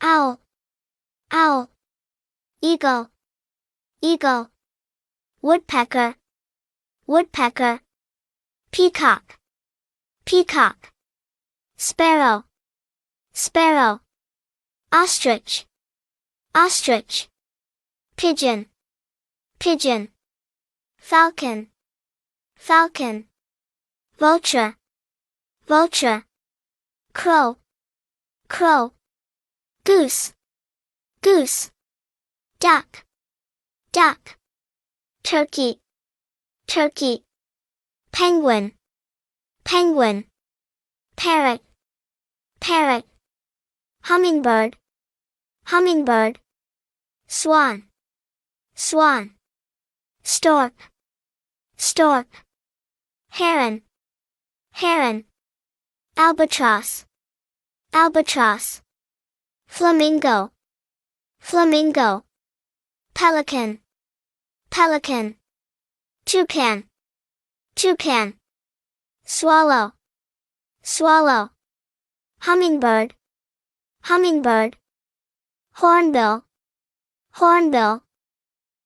owl, owl, eagle, eagle, woodpecker, woodpecker, peacock, peacock, sparrow, sparrow, ostrich, ostrich, pigeon, pigeon, falcon, falcon, vulture, vulture, crow, crow, goose, goose, duck, duck, turkey, turkey, penguin, penguin, parrot, parrot, hummingbird, hummingbird, swan, swan, stork, stork, heron, heron, albatross, albatross, flamingo, flamingo, pelican, pelican, toucan, toucan, swallow, swallow, hummingbird, hummingbird, hornbill, hornbill,